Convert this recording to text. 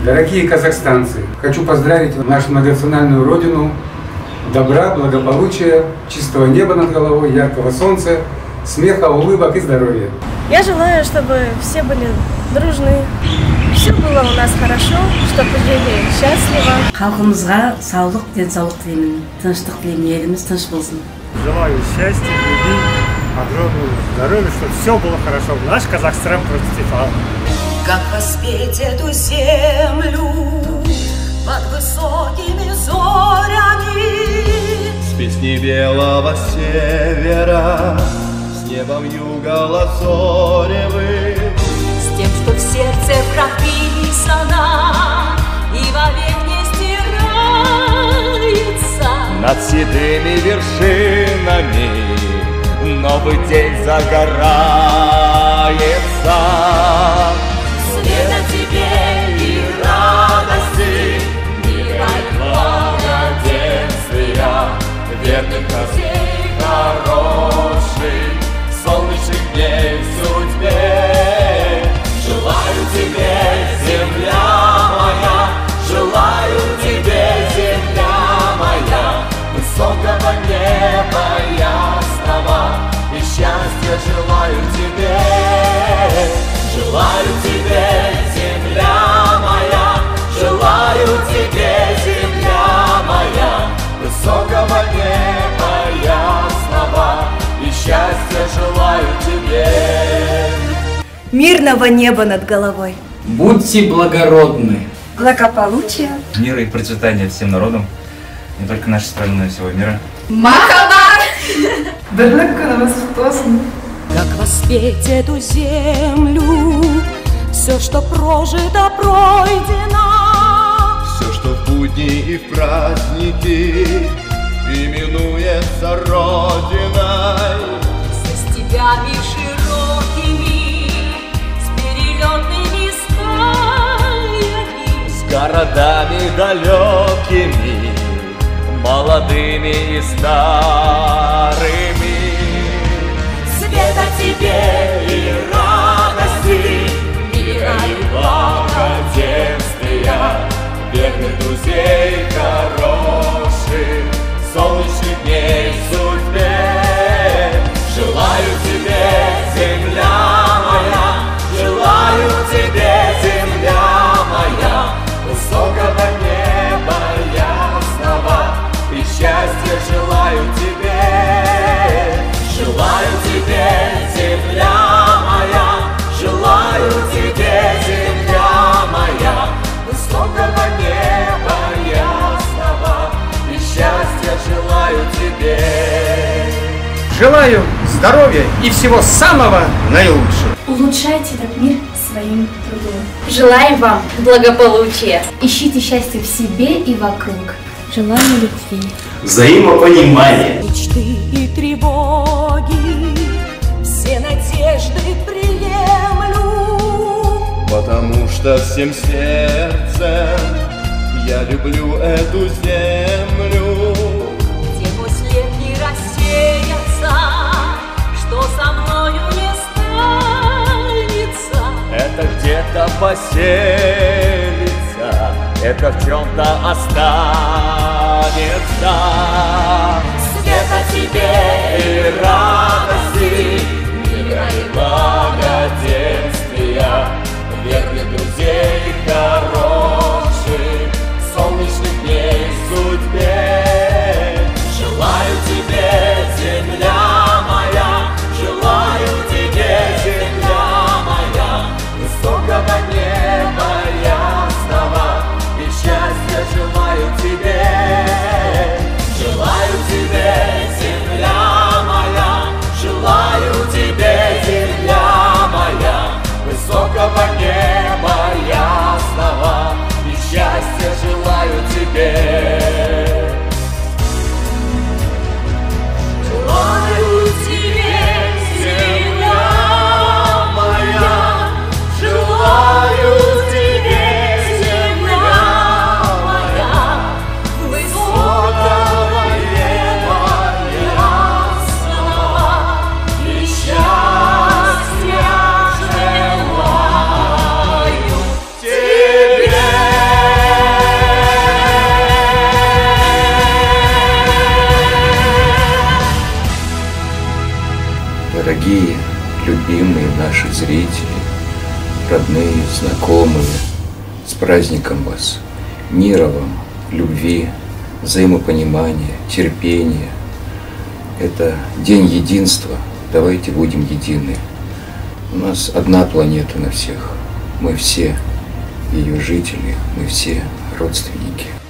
Дорогие казахстанцы, хочу поздравить нашу многонациональную родину. Добра, благополучия, чистого неба над головой, яркого солнца, смеха, улыбок и здоровья. Я желаю, чтобы все были дружны, все было у нас хорошо, чтобы жили счастливо. Халқымызға саулық, денсаулық тілеймін, тыныштық тілеймін, еліміз тыныш болсын. Желаю счастья, любви, огромного здоровья, чтобы все было хорошо. Наш Казахстан процветал. Как воспеть эту землю под высокими зорями? С песней белого севера, с небом юга лазоревым, с тем, что в сердце прописано и вовек не стирается. над седыми вершинами новый день загорается. Света тебе и радости, мира и благоденствия, верных друзей хороших, солнечных дней в судьбе. Желаю тебе, земля моя, желаю тебе, земля моя, высокого неба ясного, и счастья желаю тебе. Желаю тебе, земля моя, желаю тебе, земля моя, высокого неба ясного, и счастья желаю тебе. Мирного неба над головой. Будьте благородны. Благополучия. Мира и процветания всем народам, не только нашей страны, но и всего мира. Махабар! Как воспеть эту землю, все, что прожито, пройдено. Все, что в будни и в праздники именуется Родиной. Со степями широкими, с перелетными стаями, С городами далекими, молодыми и старыми. света тебе и радости, Мира и благоденствия, верных друзей хороших, солнечных дней в судьбе. Желаю тебе, земля моя, желаю тебе, земля моя, высокого неба ясного, и счастья желаю тебе. Желаю тебе, земля моя, желаю тебе, земля моя, высокого неба ясного, и счастья желаю тебе. Желаю здоровья и всего самого наилучшего. Улучшайте этот мир своим трудом. Желаем вам благополучия. Ищите счастье в себе и вокруг. Желаю любви. Взаимопонимание. мечты и тревоги, все надежды приемлю. Потому что всем сердцем я люблю эту землю. Где мой след не рассеется, что со мною не станется. Это где-то поселится, это в чем-то останется. Света тебе И радости, мира и благоденствия, верных друзей хороших, солнечных дней в судьбе. Желаю тебе, земля моя, желаю тебе, земля моя, высокого неба ясного, и счастья желаю тебе. Желаю тебе, земля моя, желаю тебе, земля моя, высокого неба ясного, Дорогие, любимые наши зрители, родные, знакомые, с праздником вас! Мира вам, любви, взаимопонимания, терпения. Это день единства. Давайте будем едины. У нас одна планета на всех. Мы все ее жители, мы все родственники.